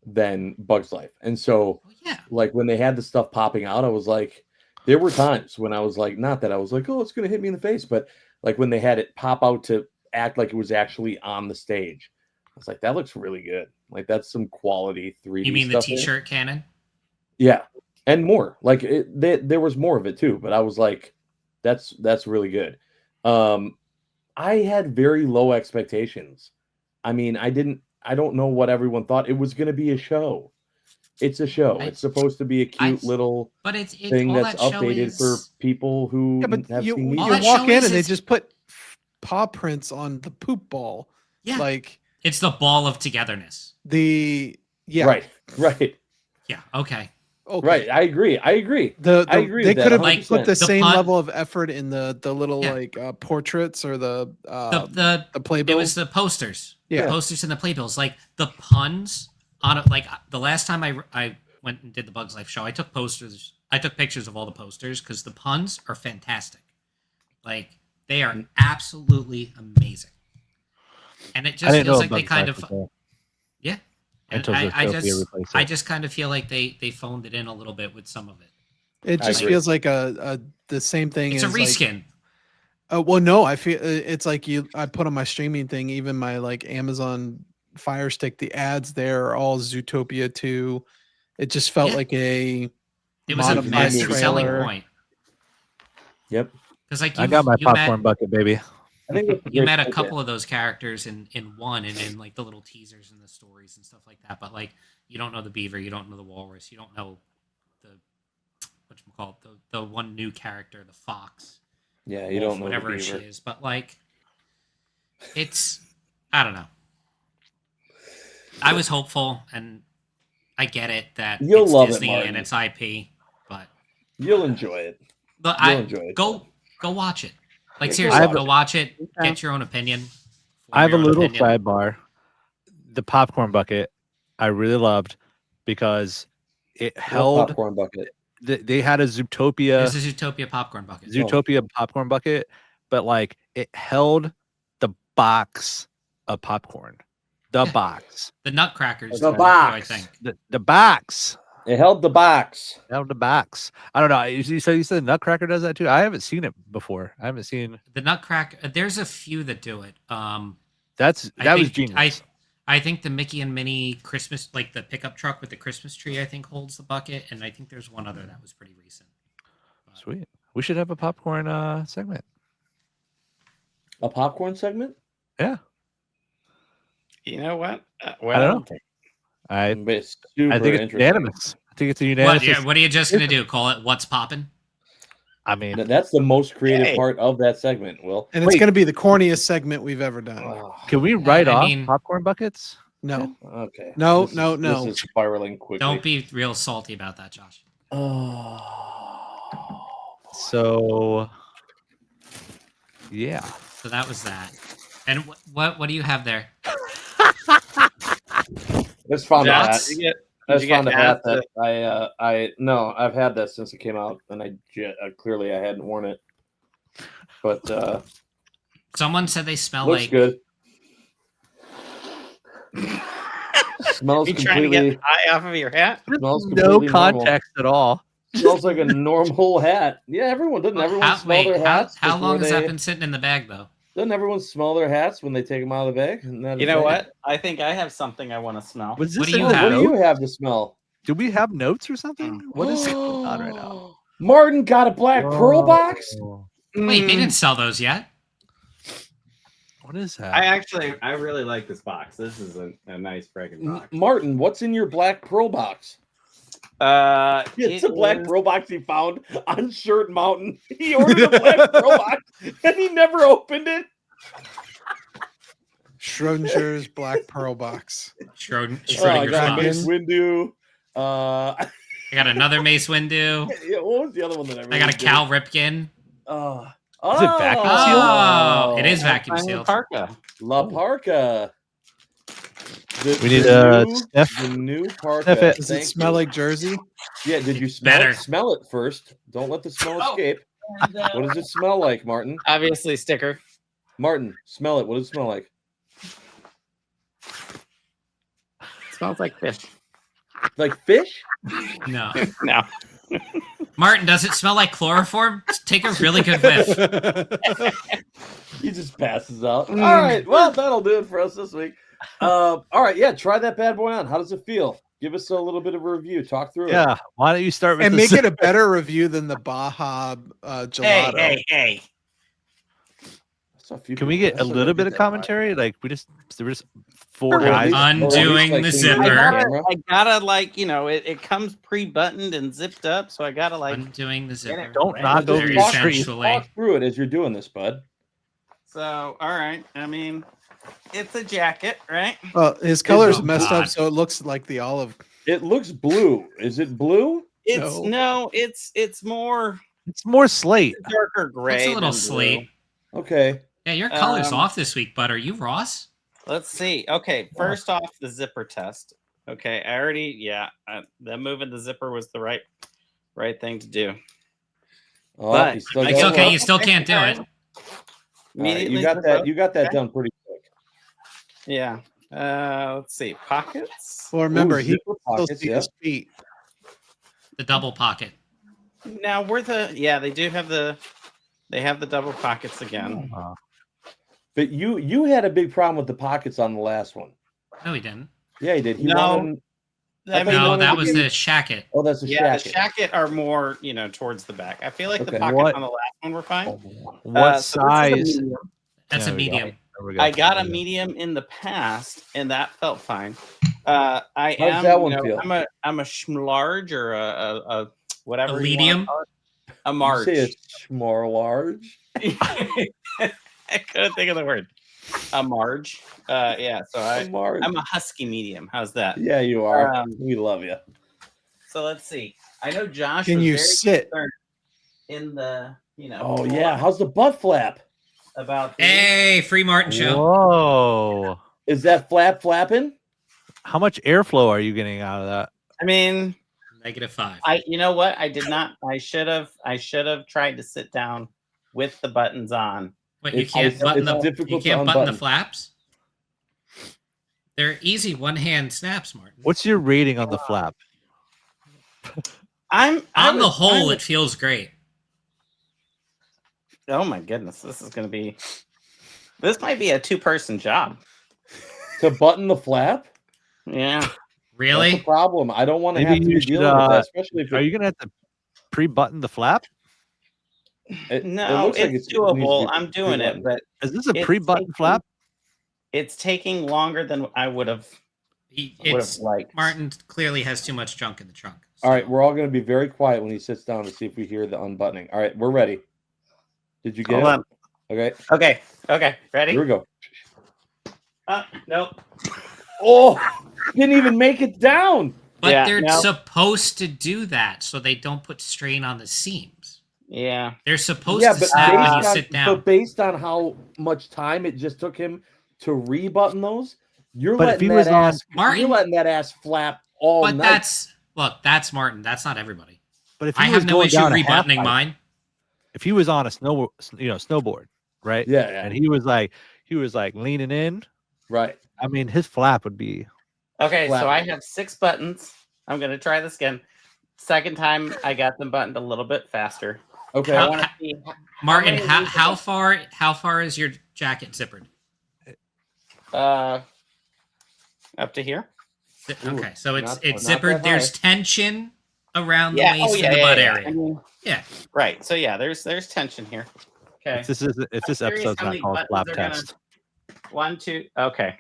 than Bugs Life. And so, Yeah. like when they had the stuff popping out, I was like, there were times when I was like, not that I was like, oh, it's gonna hit me in the face, but like when they had it pop out to act like it was actually on the stage, I was like, that looks really good. Like that's some quality 3D. You mean the stuff there. T-shirt cannon? Yeah, and more. Like there was more of it too, but I was like, that's really good. I had very low expectations. I mean, I don't know what everyone thought. It was going to be a show. It's a show. It's supposed to be a cute little But it's thing all that's that show updated is, for people who Yeah, but have you seen All walk that show in is and they is- just put paw prints on the poop ball. Yeah. Like It's the ball of togetherness. Right. Yeah. Okay. Okay. Right. I agree. I agree The I agree they with that could have 100%. put the The same pun- level of effort in the little Yeah. like portraits or the The playbill. it was the posters. Yeah. The posters and the playbills. Like the puns on it. Like the last time I went and did the Bugs Life show, I took posters. I took pictures of all the posters because the puns are fantastic. Like they are absolutely amazing. And it I just didn't know feels like they Bugs kind Life of was there yeah. And until I Zootopia replaced I it. just kind of feel like they phoned it in a little bit with some of it. It I just agree. feels like the same thing. It's a as like, reskin. well, no, I feel it's like I put on my streaming thing, even my like Amazon Fire Stick, the ads there are all Zootopia 2. It just felt Yeah. like It was a modified massive selling trailer. point. Yep. Because like I got my you popcorn met, bucket, baby. I think that's you great met a point couple of those characters in one and in like the little teasers and the stories and stuff like that. But like you don't know the beaver, you don't know the walrus, you don't know the whatchamacallit, the one new character, the fox. there. Yeah, you wolf, don't know whatever the she beaver. is. But like it's I don't know. I was hopeful and I get it that You'll it's love it, Disney Martin. and it's IP, but You'll enjoy it. But You'll enjoy it. go watch it. Like Yeah, go seriously, watch go it. watch it. Get your own opinion. form I have a your own little opinion. sidebar. The popcorn bucket I really loved because it Little held. popcorn bucket. They had a Zootopia This is Utopia popcorn bucket. Zootopia popcorn bucket, but like it held the box of popcorn. The Yeah. box. The Nutcrackers. The do, box. I think. The box. It held the box. Held the box. I don't know. You said Nutcracker does that too? I haven't seen it before. I haven't seen The Nutcracker. There's a few that do it. that I was think, genius. I think the Mickey and Minnie Christmas, like the pickup truck with the Christmas tree, I think holds the bucket, and I think there's one other that was pretty recent. But Sweet. We should have a popcorn segment. A popcorn segment? Yeah. You know what? I don't know. I It's I super think it's interesting. unanimous. I think it's a What, unanimous. what are you just gonna do? Call it "What's Poppin'"? I mean, That's the most creative Hey. part of that segment, Will. And it's Wait. going to be the corniest segment we've ever done. Oh, can we write I off mean- popcorn buckets? No. okay. No, This is- no, no. This is spiraling quickly. Don't be real salty about that, Josh. Oh. So, yeah. So that was that. And what do you have there? Just found a hat. Josh, did you get- I just did you found a get hat asked that I've had that since it came out, and clearly I hadn't worn it. But Someone said they smell looks like good. Smells You trying to get completely. eye off of your hat? Smells No completely normal. context at all. Smells like a normal hat. Yeah, everyone doesn't. Everyone smell their hats. How before long has that they- been sitting in the bag though? Doesn't everyone smell their hats when they take them out of the bag? Isn't that a You know thing? what? I think I have something I want to smell. Was What this do you in have? What do notes? you have to smell? Do we have notes or something? What is going on right now? Martin got a black pearl box. Whoa. Wait, they Mm. didn't sell those yet. What is that? I really like this box. This is a nice friggin' box. Martin, what's in your black pearl box? It's It a black is- pearl box he found on Shirt Mountain. He ordered a black pearl box and he never opened it. Schrodinger's Black Pearl Box. I Schrodinger's got a box. Mace Windu. I got another Mace Windu. Yeah, what was the other one that I really I got a did? Cal Ripken. Is it vacuum sealed? Oh, it is vacuum Tiny sealed. Parka. La Parka. We need a sniff. The new Parka. Sniff it. Does it Thank smell you. like Jersey? Yeah, did you smell Better. it? Smell it first. Don't let the smell Oh. escape. And, What does it smell like, Martin? obviously, sticker. Martin, smell it. What does it smell like? Smells like fish. Like fish? No. No. Martin, does it smell like chloroform? Take a really good whiff. He just passes out. Mm. All right. Well, that'll do it for us this week. All right. Yeah. Try that bad boy on. How does it feel? Give us a little bit of a review. Talk through it. Yeah. Why don't you start with And the make it a better review than the Baja gelato. Hey. I saw a few Can we people- get I a saw little they bit did of that commentary? Like there were just four Or at guys. least- or at least, Undoing like, the can you look zipper. at the I camera? gotta it comes pre-buttoned and zipped up, so I gotta Undoing the zipper. Don't Right. knock over Very your Talk- screen. essentially. Talk through it as you're doing this, bud. So, all right. I mean, it's a jacket, right? Well, his color's Oh, messed God. up, so it looks like the olive. It looks blue. Is it blue? It's more It's more slate. darker gray. It's a little than blue. slate. Okay. Yeah, your color's Um, off this week, bud. Are you Ross? Let's see. Okay, first off, the zipper test. Okay, them moving the zipper was the right thing to do. Oh, But- you still It's It's got okay. one. You still can't do it. All right, Immediately you got zip that. up. You got that Okay. done pretty quick. Yeah. Let's see. Pockets. Well, remember, Ooh, he zipper still pockets, see yeah. his feet. The double pocket. Now they have the double pockets again. But you had a big problem with the pockets on the last one. No, he didn't. Yeah, he did. He No. wanted. I I thought mean, you No, wanted that to was give- the shacket. Oh, that's a yeah, shacket. the shacket are more, towards the back. I feel like the Okay. pockets What- on the last one were fine. What So this is a size? medium. That's There a we go. medium. There we go. I got a medium in the past, and that felt fine. I How does am. that one feel? I'm a large or a whatever. A you wanna medium? call it. A You marge. say it's more large. I couldn't think of the word. A marge. Yeah. So Large. I'm a husky medium. How's that? Yeah, you are. Um, We love you. So let's see. I know Josh. Can was you very sit? concerned in the Oh yeah, how's the butt flap? about the Hey, free Martin show. Whoa. Is that flap flapping? How much airflow are you getting out of that? I mean, -5. you know what? I did not. I should have tried to sit down with the buttons on. What, you It's- can't it's- button it's the difficult to button the unbutton. flaps? They're easy one-hand snaps, Martin. What's your rating on the flap? I On the was- whole, it feels great. Oh my goodness, this might be a 2-person job. To button the flap? Yeah. That's Really? the problem. I don't want to Maybe have to you be should, dealing with that, especially if Are you gonna have to pre-button the flap? it No, looks like it's it needs to be doable. I'm doing it, pre-buttoned. but Is this a It's pre-button taking- flap? it's taking longer than I would have It's liked. Martin clearly has too much junk in the trunk. All right, So- we're all going to be very quiet when he sits down to see if we hear the unbuttoning. All right, we're ready. Did you get Hold it? on. Okay, Okay. Ready? here we go. Nope. Oh, didn't even make it down. But Yeah, they're no. supposed to do that so they don't put strain on the seams. Yeah. They're supposed Yeah, to but snap when you based on, sit down. but based on how much time it just took him to rebutton those, you're But if letting he that was on- ass, Martin- you're letting that ass flap all But night. that's Martin. That's not everybody. But if he I was have no going issue down a rebuttoning half pipe, mine. if he was on a snowboard, right? Yeah, And he was like leaning in. right. I mean, his flap would be. Okay, Flat. so I have 6 buttons. I'm gonna try this again. Second time, I got them buttoned a little bit faster. Okay. I want to see Martin, many how, of these how are- far is your jacket zippered? up to here. Okay, so it's not zippered. that There's high. tension around the Yeah. waist Oh yeah. and the Yeah, butt yeah. area. I mean, Yeah. right. So yeah, there's tension here. Okay. If this curious episode's how not many called buttons flap they're gonna- test. 1, 2. Okay.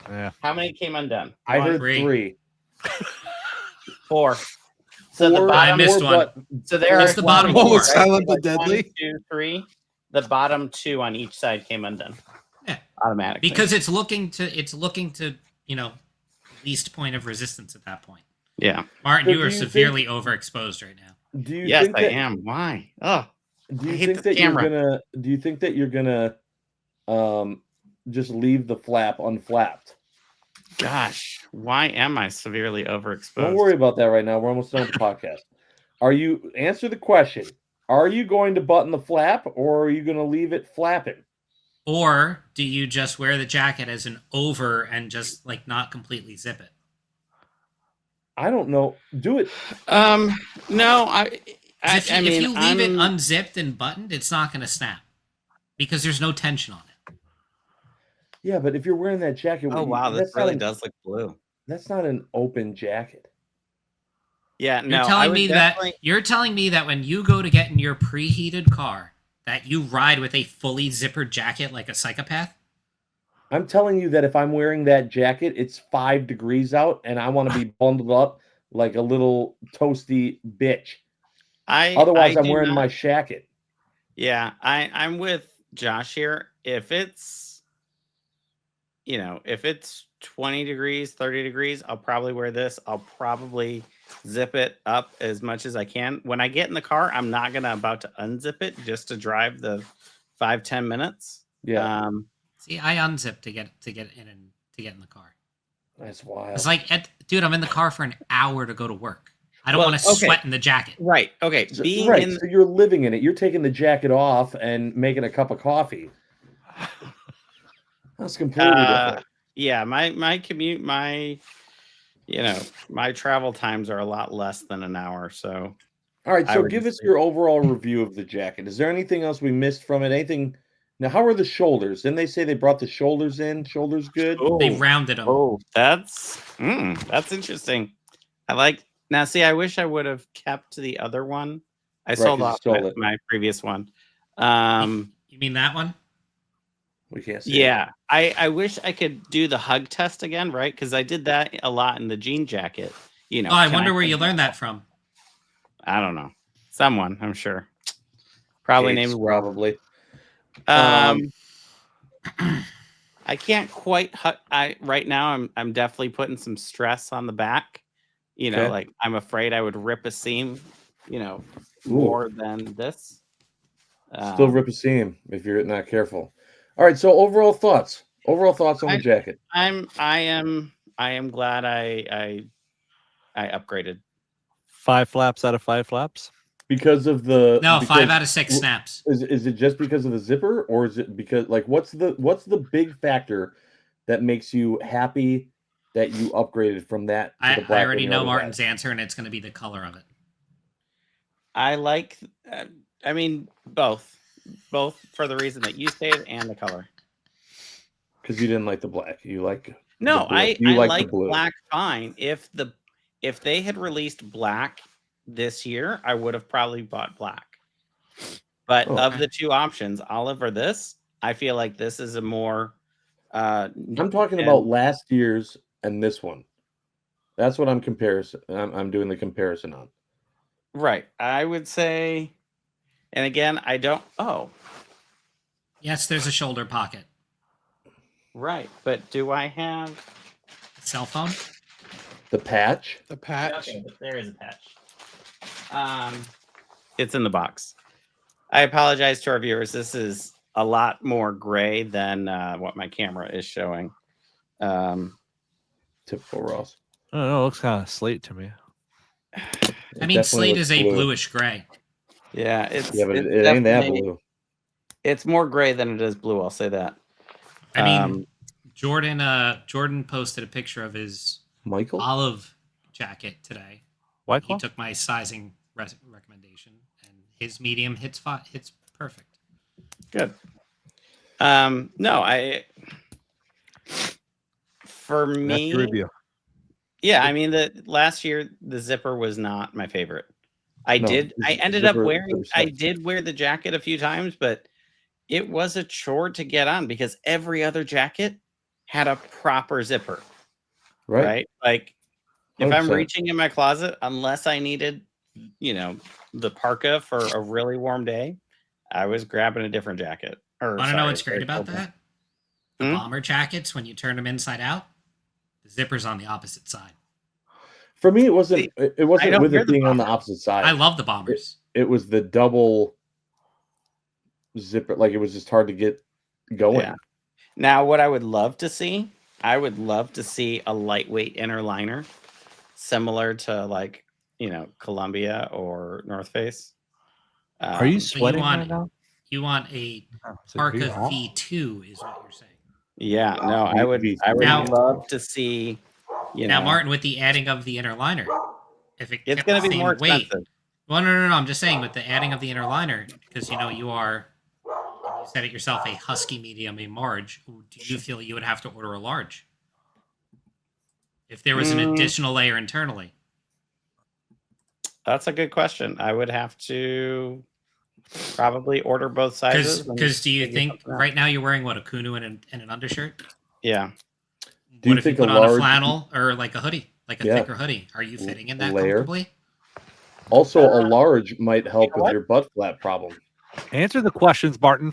Yeah. How many came undone? I One, heard Three. 3. 4. So the Four- bottom. I missed four one. but- So there It's are the bottom What four. was Silent but Like Deadly? 1, 2, 3. The bottom 2 on each side came undone. Yeah. Automatically. Because it's looking to least point of resistance at that point. yeah. Martin, So you do are you think- severely overexposed right now. Do you Yes, think I that, am. Why? Oh. Do I you hate think this that camera. do you think that you're gonna just leave the flap unflapped? Gosh, why am I severely overexposed? Don't worry about that right now. We're almost done with the podcast. Answer the question? Are you going to button the flap, or are you going to leave it flapping? Or do you just wear the jacket as an over and just like not completely zip it? I don't know. Do it. No, 'Cause I mean, if you leave it I'm- unzipped and buttoned, it's not going to snap because there's no tension on it. Yeah, but if you're wearing that jacket, Oh wow, this that's not really an, does look blue. That's not an open jacket. Yeah, You're no, I telling would me definitely- you're telling me that when you go to get in your preheated car, that you ride with a fully zippered jacket like a psychopath? I'm telling you that if I'm wearing that jacket, it's 5 degrees out, and I want to be bundled up like a little toasty bitch. Otherwise, I'm do wearing not- my shacket. Yeah, I'm with Josh here. If it's, if it's 20 degrees, 30 degrees, I'll probably wear this. I'll probably zip it up as much as I can. When I get in the car, I'm not about to unzip it just to drive the 5-10 minutes. Yeah, See, I unzip to get in and to get in the car. that's wild. It's like, dude, I'm in the car for an hour to go to work. I don't Well, want to okay. sweat in the jacket. Right. Okay. So, Being right, in so you're living in it. You're taking the jacket off and making a cup of coffee. That's completely different. yeah, my commute, my travel times are a lot less than an hour. So All right, I so would give just us your overall review of the jacket. Is there anything else we missed from it? Anything? Now, how are the shoulders? Didn't they say they brought the shoulders in? Shoulders good? They rounded them. Oh, that's interesting. I like now. See, I wish I would have kept the other one. I sold 'cause you off stole it. my previous one. You mean that one? We can't see. it. Yeah, I wish I could do the hug test again, right? Because I did that a lot in the jean jacket. Oh, I can wonder where hug you it? learned that from. I don't know. Someone, I'm sure. Probably Gates, named Will. probably. I can't quite right now I'm definitely putting some stress on the back. Okay. Like I'm afraid I would rip a seam, more than this. Still rip a seam if you're not careful. All right, so overall thoughts. Overall thoughts on the jacket. I am glad I upgraded. 5 flaps out of 5 flaps. Because of the No, because- 5 out of 6 snaps. Is it just because of the zipper, or is it because what's the big factor that makes you happy that you upgraded from that to the I black already one you know already Martin's had? answer, and it's going to be the color of it. I like both for the reason that you stated and the color. Because you didn't like the black. You like No, blue. I You like the like blue. black fine. If they had released black this year, I would have probably bought black. But Oh. of the two options, olive or this, I feel like this is a more I'm talking and- about last year's and this one. That's what I'm doing the comparison on. Right. I would say, and again, I don't. Oh, Yes, there's a shoulder pocket. right. But do I have? Cell phone. The patch. The patch. Okay, but there is a patch. It's in the box. I apologize to our viewers. This is a lot more gray than what my camera is showing. Typical Ross. I don't know. It looks kind of slate to me. I mean, slate is a bluish gray. Yeah, it's but it's it ain't that definitely- blue. It's more gray than it is blue. I'll say that. I mean, Jordan posted a picture of his Michael. olive jacket today. White He Claw? took my sizing recommendation, and his medium hits perfect. Good. No, for That's me, your review. yeah, I mean the last year the zipper was not my favorite. I No, ended up zipper wearing I sucks. did wear the jacket a few times, but it was a chore to get on because every other jacket had a proper zipper. Right? Like if I'm 100%. reaching in my closet, unless I needed, the parka for a really warm day, I was grabbing a different jacket. Want to know what's great about that? The Hmm? bomber jackets, when you turn them inside out, the zipper's on the opposite side. For me, it wasn't. See, It I wasn't don't with wear it the being on the bomber. opposite side. I love the bombers. It was the double zipper. Like it was just hard to get going. Yeah. Now, what I would love to see, I would love to see a lightweight inner liner, similar to like Columbia or North Face. Are you So sweating right now? you want a Oh, so Parka are you hot? V2 is what you're saying. Yeah, no, I would Now- love to see. Now, Martin, with the adding of the inner liner, if it it's kept going the to be same more weight, expensive. well, no, I'm just saying with the adding of the inner liner, because you are, you said it yourself, a husky medium, a large. Do you feel you would have to order a large if there was an additional layer internally? That's a good question. I would have to probably order both sizes. Because do you figure think something out. right now you're wearing what, a kunu and an undershirt? Yeah. Do you What if you think a put on a large- flannel or like a hoodie, like a Yeah. thicker hoodie? Are you fitting in that Layer. comfortably? Also, a large might help You know with what? your butt flap problem. Answer the questions, Martin.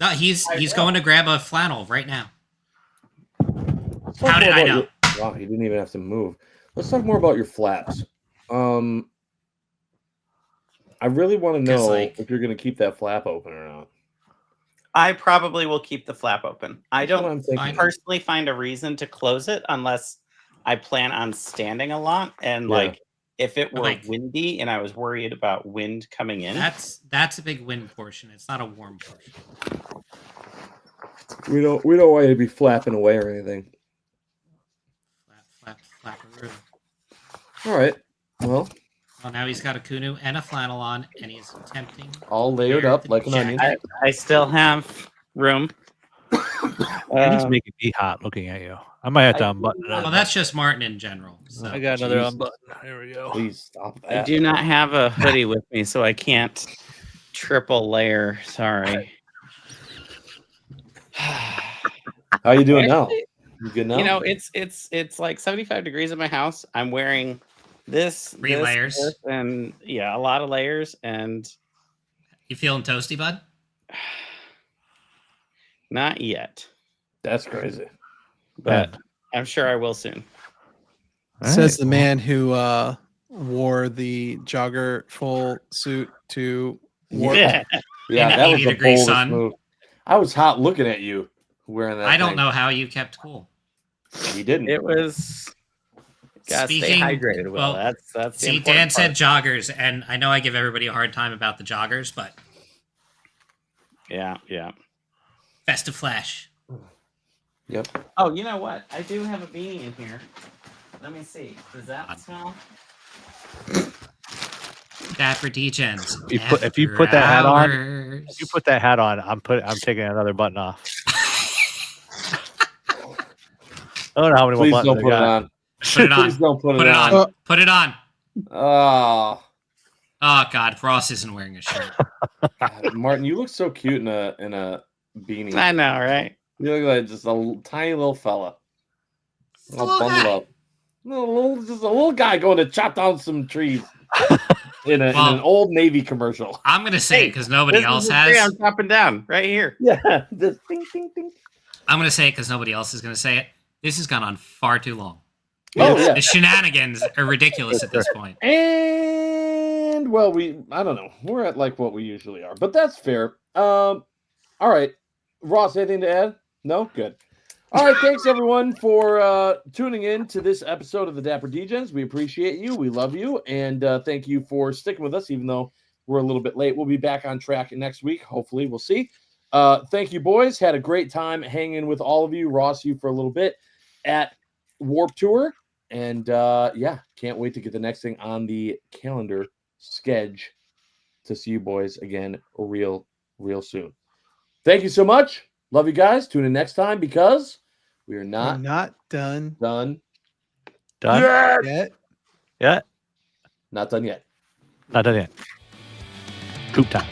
No, he's going to grab a flannel right now. Let's talk How did more I about know? Wow, he didn't even have to move. Let's talk more about your flaps. I really want to 'Cause, know like- if you're going to keep that flap open or not. I probably will keep the flap open. I That's what I'm don't thinking. personally find a reason to close it unless I plan on standing a lot. And Yeah. like if it were Like- windy and I was worried about wind coming in. That's a big wind portion. It's not a warm portion. We don't want you to be flapping away or anything. Flapperoo. All right. Well, Well, now he's got a kunu and a flannel on, and he is attempting. all layered Wear up the like an onion. jacket. I still have room. You're just making me hot looking at you. I might have to I unbutton do it. Well, that's just Martin in general. So. I got another Jeez. unbutton. Here we go. Please stop I that. do not have a hoodie with me, so I can't triple layer. Sorry. How you doing now? You good now? It's like 75 degrees in my house. I'm wearing this Three layers. this, and a lot of layers, and You feeling toasty, bud? not yet, That's crazy. but I'm sure I will soon. Says the man who wore the jogger full suit to work. Yeah, In that was 80 the degree boldest sun. move. I was hot looking at you wearing that. I don't thing. know how you kept cool. You didn't. It was. Gotta stay Speaking- hydrated. Well, well, that's the See, important Dan said part. joggers, and I know I give everybody a hard time about the joggers, but Yeah. festive flash. Yep. Oh, you know what? I do have a beanie in here. Let me see. Does that smell? Dapper Degens. If you put that hat on, Hours. if you put that hat on, I'm taking another button off. I don't know how many more Please buttons don't I put it got. on. Put it on. Please don't put Put it it on. on. Put it on. Oh, Oh God, Ross isn't wearing a shirt. God, Martin, you look so cute in a beanie. I know, right? You look like just a tiny little fella. All Little bundled guy. up. Just a little guy going to chop down some trees in an Well, old Navy commercial. I'm gonna say Hey, it because nobody This else is the tree has. I'm chopping down right here. Yeah, just ding, ding, ding. I'm gonna say it because nobody else is gonna say it. This has gone on far too long. Oh, The yeah. shenanigans are ridiculous at this point. And well, I don't know. We're at like what we usually are, but that's fair. All right. Ross, anything to add? No? Good. All right, thanks everyone for tuning in to this episode of the Dapper Degens. We appreciate you. We love you. And thank you for sticking with us, even though we're a little bit late. We'll be back on track next week. Hopefully, we'll see. Thank you, boys. Had a great time hanging with all of you. Ross, you for a little bit at Warp Tour. And yeah, can't wait to get the next thing on the calendar sketch to see you boys again real soon. Thank you so much. Love you guys. Tune in next time because we are We're not not done done. Done? yet. Yeah. Not done yet. Not done yet. Poop time.